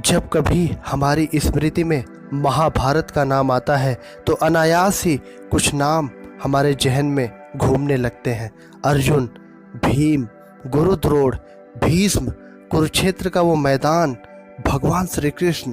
जब कभी हमारी स्मृति में महाभारत का नाम आता है तो अनायास ही कुछ नाम हमारे जहन में घूमने लगते हैं। अर्जुन, भीम, गुरुद्रोण, भीष्म, कुरुक्षेत्र का वो मैदान, भगवान श्री कृष्ण,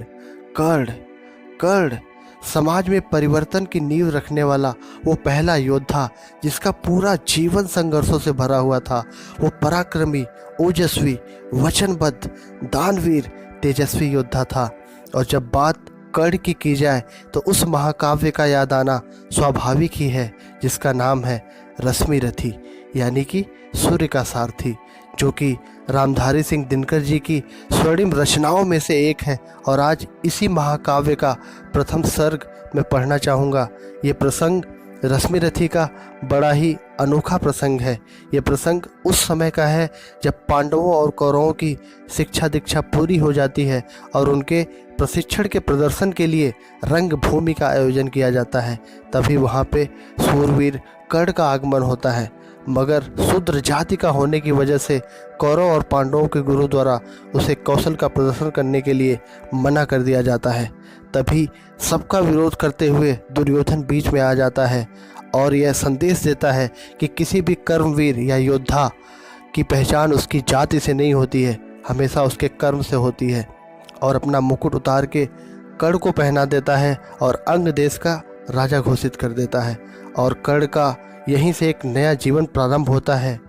कर्ण, समाज में परिवर्तन की नींव रखने वाला वो पहला योद्धा जिसका पूरा जीवन संघर्षों से भरा हुआ था। वो पराक्रमी, ओजस्वी, वचनबद्ध, दानवीर, तेजस्वी योद्धा था। और जब बात कर्ण की जाए तो उस महाकाव्य का याद आना स्वाभाविक ही है, जिसका नाम है रश्मिरथी, यानी कि सूर्य का सारथी, जो कि रामधारी सिंह दिनकर जी की स्वर्णिम रचनाओं में से एक है। और आज इसी महाकाव्य का प्रथम सर्ग मैं पढ़ना चाहूँगा। ये प्रसंग रश्मिरथी का बड़ा ही अनोखा प्रसंग है। ये प्रसंग उस समय का है जब पांडवों और कौरवों की शिक्षा दीक्षा पूरी हो जाती है और उनके प्रशिक्षण के प्रदर्शन के लिए रंग भूमि का आयोजन किया जाता है। तभी वहाँ पे सूरवीर कर्ण का आगमन होता है, मगर शूद्र जाति का होने की वजह से कौरव और पांडवों के गुरु द्वारा उसे कौशल का प्रदर्शन करने के लिए मना कर दिया जाता है। तभी सबका विरोध करते हुए दुर्योधन बीच में आ जाता है और यह संदेश देता है कि किसी भी कर्मवीर या योद्धा की पहचान उसकी जाति से नहीं होती है, हमेशा उसके कर्म से होती है। और अपना मुकुट उतार के कर्ण को पहना देता है और अंग देश का राजा घोषित कर देता है। और कर्ण का यहीं से एक नया जीवन प्रारंभ होता है।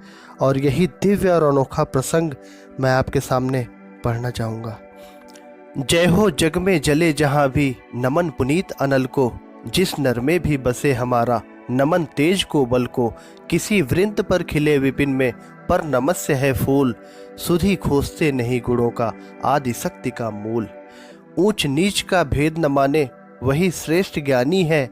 और यही दिव्य और अनोखा प्रसंग मैं आपके सामने पढ़ना चाहूँगा। जय हो जग में जले जहाँ भी, नमन पुनीत अनल को, जिस नर में भी बसे हमारा, नमन तेज को बल को, किसी वृंत पर खिले विपिन में, पर नमस्य है फूल, सुधि खोजते नहीं गुणों का, आदि शक्ति का मूल। ऊंच नीच का भेद न माने, वही श्रेष्ठ ज्ञानी है,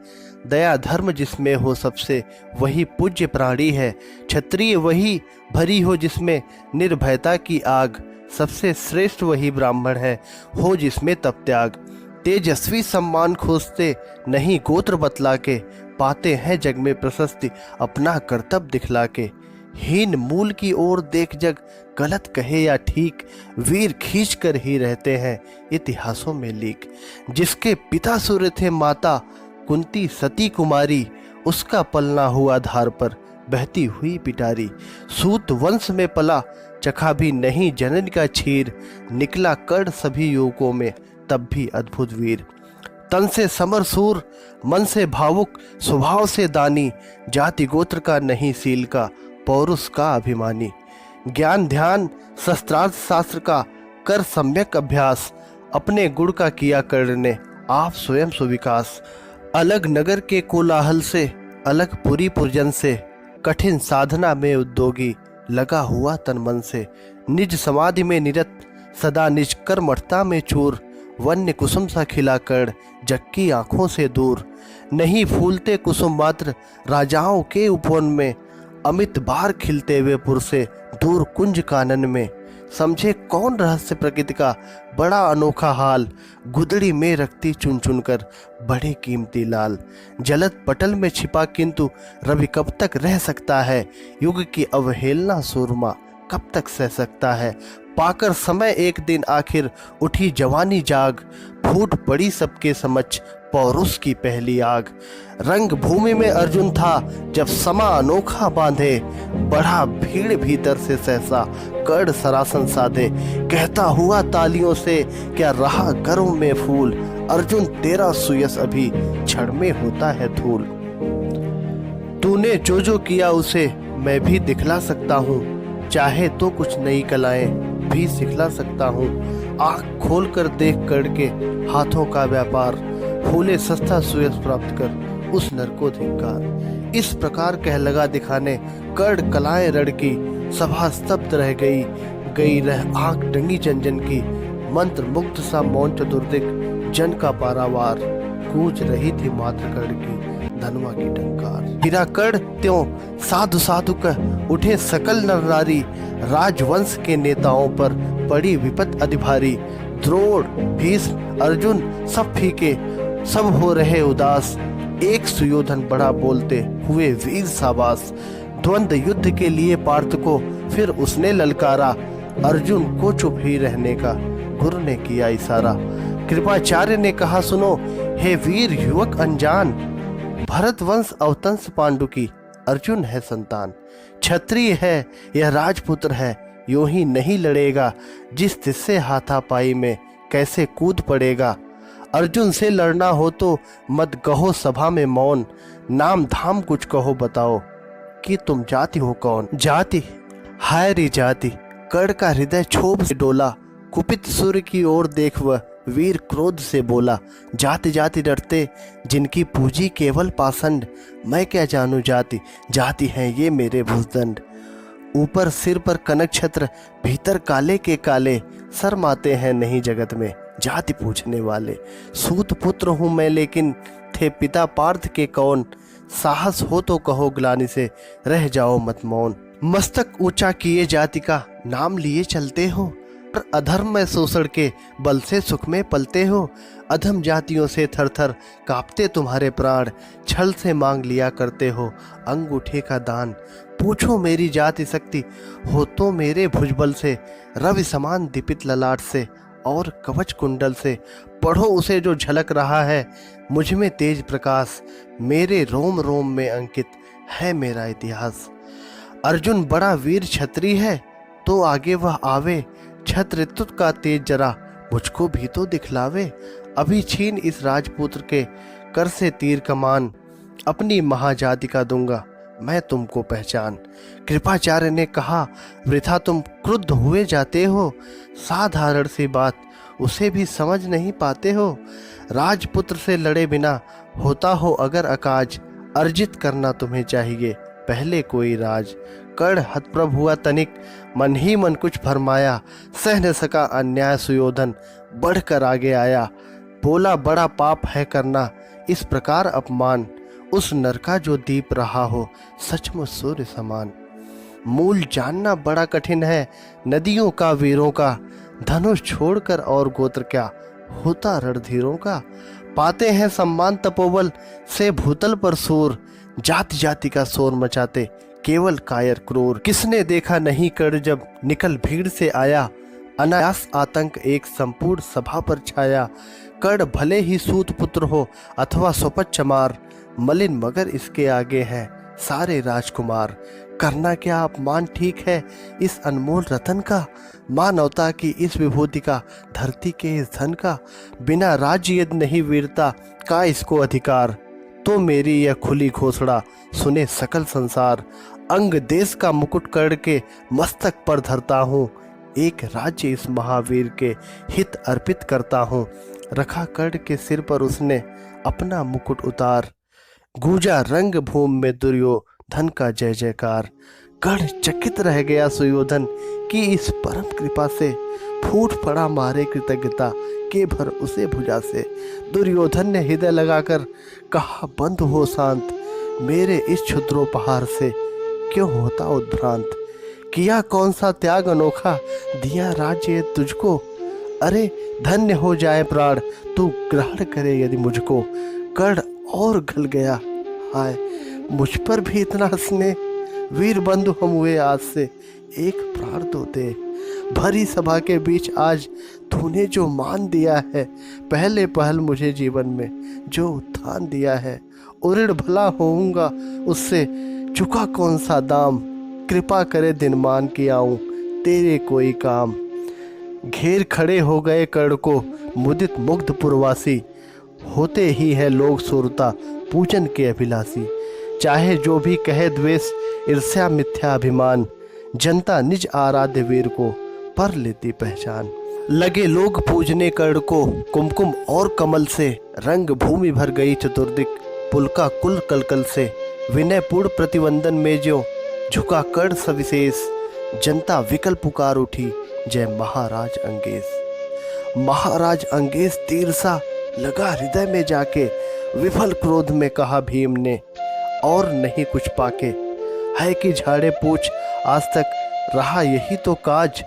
दया धर्म जिसमें हो सबसे, वही पूज्य प्राणी है। क्षत्रिय वही भरी हो जिसमें निर्भयता की आग, सबसे श्रेष्ठ वही ब्राह्मण है, हो जिसमें तप त्याग। तेजस्वी सम्मान खोजते नहीं गोत्र बतला के, पाते हैं जग में प्रशस्ति अपना कर्तव्य दिखला के। हीन मूल की ओर देख जग, गलत कहे या ठीक, वीर खींच कर ही रहते हैं इतिहासों में लीक। जिसके पिता सूर्य थे, माता कुंती सती कुमारी, उसका पलना हुआ धार पर बहती हुई पिटारी। सूत वंश में पला, चखा भी नहीं जनन का क्षीर, निकला कर्ण सभी युवकों में तब भी अद्भुत वीर। तन से समर सूर, मन से भावुक, स्वभाव से दानी, जाति गोत्र का नहीं सील का, पौरुष का अभिमानी। ज्ञान ध्यान शस्त्रार्थ शास्त्र का कर सम्यक अभ्यास, अपने गुण का किया कर्ण ने आप स्वयं सुविकास। अलग नगर के कोलाहल से, अलग पुरी पुरजन से, कठिन साधना में उद्योगी, लगा हुआ तन मन से। निज समाधि में निरत, सदा निज कर्मठता में चूर, वन्य कुसुम सा खिला कर्ण, जग की आंखों से दूर। नहीं फूलते कुसुम मात्र, राजाओं के उपवन में, अमित बार खिलते हुए पुर से, दूर कुंज कानन में। समझे कौन रहस्य प्रकृति का बड़ा अनोखा हाल, गुदड़ी में रखती चुन चुन कर बड़े कीमती लाल। जलत पटल में छिपा किंतु रवि कब तक रह सकता है, युग की अवहेलना सूरमा कब तक सह सकता है। पाकर समय एक दिन आखिर उठी जवानी जाग, फूट पड़ी सबके समक्ष पौरुष की पहली आग। रंग भूमि में अर्जुन था जब समा अनोखा बांधे, बढ़ा भीड़ भीतर से सहसा कर्ण सरासन साधे। कहता हुआ तालियों से क्या रहा घरों में फूल, अर्जुन तेरा सुयस अभी क्षण में होता है धूल। तूने जो जो किया उसे मैं भी दिखला सकता हूँ, चाहे तो कुछ नई कलाएं भी सिखला सकता हूँ। आँख खोल कर देख कर्ण के हाथों का व्यापार, फूले सस्ता सुयस प्राप्त कर उस नर को धिक्कार। इस प्रकार कह लगा दिखाने, कर्ण कलाएं रड़की, सभा स्तब्ध रह गई रह आँख डंगी जन की। मंत्र मुग्ध सा मौन चतुर्दिक, जन का पारावार, गूंज रही थी मात्र कर्ण की धनवा की टंकार। गिरा कर्ण त्यों साधु साधु कह उठे सकल नर नारी, राजवंश के नेताओं पर पड़ी विपत अधिभारी। द्रोण भीष्म अर्जुन सब फीके, सब हो रहे उदास, एक सुयोधन बड़ा बोलते हुए वीर साबास। द्वंद्व युद्ध के लिए पार्थ को फिर उसने ललकारा, अर्जुन को चुप ही रहने का गुरु ने किया इशारा। कृपाचार्य ने कहा, सुनो हे वीर युवक अनजान, भरत वंश अवतंस पांडु की अर्जुन है संतान। क्षत्रिय है यह राजपुत्र है, यूं ही नहीं लड़ेगा, जिस तिस्से हाथापाई में कैसे कूद पड़ेगा। अर्जुन से लड़ना हो तो मत कहो सभा में मौन, नाम धाम कुछ कहो बताओ कि तुम जाति हो कौन। जाति हाय री जाति, कर्ण का हृदय क्षोभ से डोला, कुपित सूर्य की ओर देख वह वीर क्रोध से बोला। जाति जाति डरते जिनकी पूजी केवल पाषंड, मैं क्या जानू जाति, जाति हैं ये मेरे भुजदंड। ऊपर सिर पर कनक छत्र, भीतर काले के काले, शर्माते हैं नहीं जगत में जाति पूछने वाले। सूत पुत्र हूँ मैं लेकिन थे पिता पार्थ के कौन, साहस हो तो कहो ग्लानि से रह जाओ मत मौन। मस्तक ऊंचा किए जाति का नाम लिए चलते हो, पर अधर्म में शोषण के बल से सुख में पलते हो। अधम जातियों से थर थर कांपते तुम्हारे प्राण, छल से मांग लिया करते हो अंगूठे का दान। पूछो मेरी जाति शक्ति हो तो मेरे भुजबल से, रवि समान दीपित ललाट से और कवच कुंडल से। पढ़ो उसे जो झलक रहा है मुझ में तेज प्रकाश, मेरे रोम रोम में अंकित है मेरा इतिहास। अर्जुन बड़ा वीर क्षत्रिय है तो आगे वह आवे, छत्रत्व का तेज जरा मुझको भी तो दिखलावे। अभी छीन इस राजपुत्र के कर से तीर कमान, अपनी महाजाति का दूंगा मैं तुमको पहचान। कृपाचार्य ने कहा, वृथा तुम क्रुद्ध हुए जाते हो, साधारण सी बात उसे भी समझ नहीं पाते हो। राजपुत्र से लड़े बिना होता हो अगर अकाज, अर्जित करना तुम्हें चाहिए पहले कोई राज। कर्ण हतप्रभ हुआ तनिक, मन ही मन कुछ फरमाया, सह न सका अन्याय सुयोधन बढ़कर आगे आया। बोला बड़ा पाप है करना इस प्रकार अपमान, उस नर का जो दीप रहा हो सचमुच सूर्य समान। मूल जानना बड़ा कठिन है नदियों का वीरों का, धनुष छोड़कर और गोत्र क्या होता रणधीरों का। पाते हैं सम्मान तपोबल से भूतल पर सूर, जाति जाति का शोर मचाते केवल कायर क्रूर। किसने देखा नहीं कर्ण जब निकल भीड़ से आया, अनायास आतंक एक संपूर्ण सभा पर छाया। कर्ण भले ही सूत पुत्र हो अथवा स्वपत चमार, मलिन मगर इसके आगे हैं सारे राजकुमार। करना क्या अपमान ठीक है इस अनमोल रतन का, मानवता की इस विभूति का धरती के इस धन का। बिना राज्य यदि नहीं वीरता का इसको अधिकार, तो मेरी यह खुली घोषणा सुने सकल संसार। अंग देश का मुकुट कर्ण के मस्तक पर धरता हूँ, एक राज्य इस महावीर के हित अर्पित करता हूँ। रखा कर्ण के सिर पर उसने अपना मुकुट उतार, गूंजा रंग भूमि में दुर्योधन का जय जयकार। कर्ण चकित रह गया सुयोधन की इस परम कृपा से, फूट पड़ा मारे कृतज्ञता के भर उसे भुजा से। दुर्योधन ने हृदय लगाकर कहा, बंद हो शांत, मेरे इस क्षुद्रोपहार से क्यों होता उद्भ्रांत। किया कौन सा त्याग अनोखा, दिया राज्य तुझको, अरे धन्य हो जाए प्राण तू ग्रहण करे यदि मुझको। कर्ण और गल गया, हाय मुझ पर भी इतना स्नेह, वीर बंधु हम हुए आज से एक प्राण तो दे। भरी सभा के बीच आज तूने जो मान दिया है, पहले पहल मुझे जीवन में जो उत्थान दिया है। उऋण भला होऊंगा उससे चुका कौन सा दाम, कृपा करे दिन मान के आऊं तेरे कोई काम। घेर खड़े हो गए कर्ण को मुदित मुग्ध पुरवासी, होते ही है लोग सुरता पूजन के अभिलाषी। चाहे जो भी कहे द्वेष ईर्ष्या मिथ्या अभिमान, जनता निज आराध्य वीर को पर लेती पहचान। लगे लोग पूजने कर्ण को कुमकुम और कमल से, रंग भूमि भर गई चतुर्दिक पुलका कुल कलकल से। विनय पूर्ण प्रतिवंदन में जो झुका कर्ण सविशेष, जनता विकल पुकार उठी जय महाराज अंगेश। महाराज अंगेश तीर सा लगा हृदय में जाके, विफल क्रोध में कहा भीम ने और नहीं कुछ पाके। है कि झाड़े पूछ आज तक रहा यही तो काज,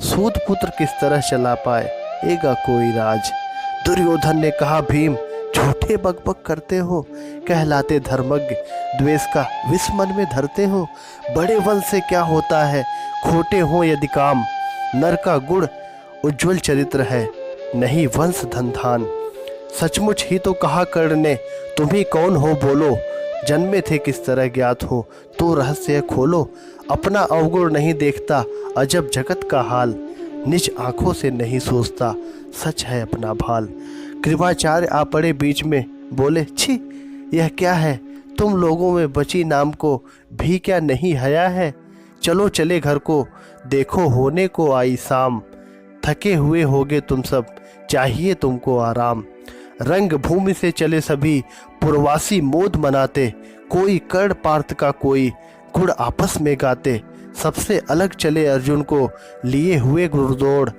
सूत पुत्र किस तरह चला पाएगा कोई राज। दुर्योधन ने कहा, भीम झूठे बकबक करते हो, कहलाते धर्मज्ञ द्वेष का विष मन में धरते हो। बड़े वंश से क्या होता है खोटे हो यदि काम, नर का गुण उज्जवल चरित्र है, नहीं वंश धनधान। सचमुच ही तो कहा कर्ण ने, तुम ही कौन हो बोलो, जन्मे थे किस तरह ज्ञात हो, तो रहस्य खोलो। अपना अवगुण नहीं देखता, अजब जगत का हाल, निज आंखों से नहीं सोचता, सच है अपना भाल। कृपाचार्य आ पड़े बीच में, बोले छी यह क्या है, तुम लोगों में बची नाम को भी क्या नहीं हया है। चलो चले घर को, देखो होने को आई शाम, थके हुए होगे तुम सब, चाहिए तुमको आराम। रंग भूमि से चले सभी पुरवासी मोद मनाते, कोई कर्ण पार्थ का कोई गुण आपस में गाते। सबसे अलग चले अर्जुन को लिए हुए गुरुदौड़,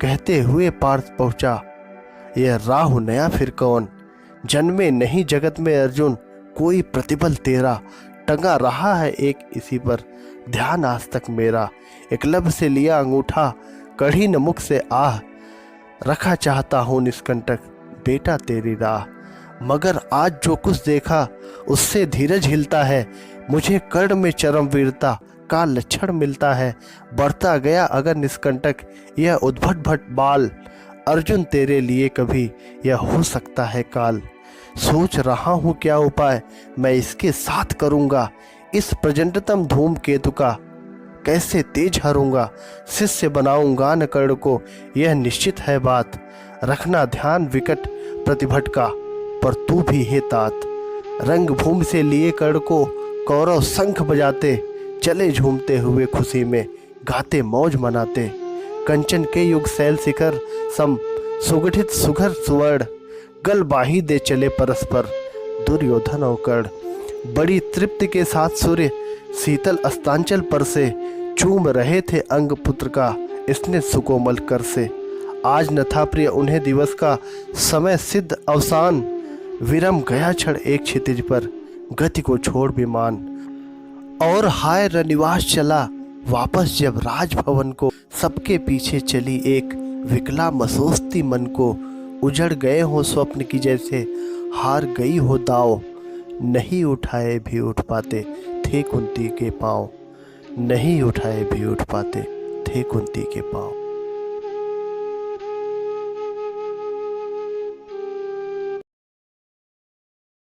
कहते हुए पार्थ पहुंचा यह राहु नया फिर कौन। जन्मे नहीं जगत में अर्जुन, कोई प्रतिबल तेरा, टंगा रहा है एक इसी पर ध्यान आज तक मेरा। एकलव्य से लिया अंगूठा, कढ़ी न मुख से आह, रखा चाहता हूँ निष्कंटक बेटा तेरी राह। मगर आज जो कुछ देखा उससे धीरज हिलता है, मुझे कर्ण में चरम वीरता का लक्षण मिलता है। बढ़ता गया अगर निष्कंटक यह उद्भट भट बाल, अर्जुन तेरे लिए कभी यह हो सकता है काल। सोच रहा हूँ क्या उपाय मैं इसके साथ करूँगा, इस प्रचंडतम धूम केतु का कैसे तेज हरूंगा। शिष्य बनाऊंगा न कर्ण को, यह निश्चित है बात, रखना ध्यान विकट प्रतिभट का, पर तू भी है तात। रंग भूमि से लिए कर्ण को कौरव शंख बजाते, चले झूमते हुए खुशी में गाते मौज मनाते। कंचन के युग शैल शिखर सम सुगठित सुघर सुवर्ण, गल बाही दे चले परस्पर दुर्योधन और कर्ण। बड़ी तृप्ति के साथ सूर्य शीतल अस्तांचल पर से, चूम रहे थे अंग पुत्र का इसने सुकोमल कर से। आज न था प्रिय उन्हें दिवस का समय सिद्ध अवसान, विरम गया क्षण एक क्षितिज पर गति को छोड़ विमान। और हाय रनिवास चला वापस जब राजभवन को, सबके पीछे चली एक विकला मसोस्ती मन को। उजड़ गए हो स्वप्न की जैसे, हार गई हो दाव, नहीं उठाए भी उठ पाते थे कुंती के पाँव, नहीं उठाए भी उठ पाते थे कुंती के पाँव।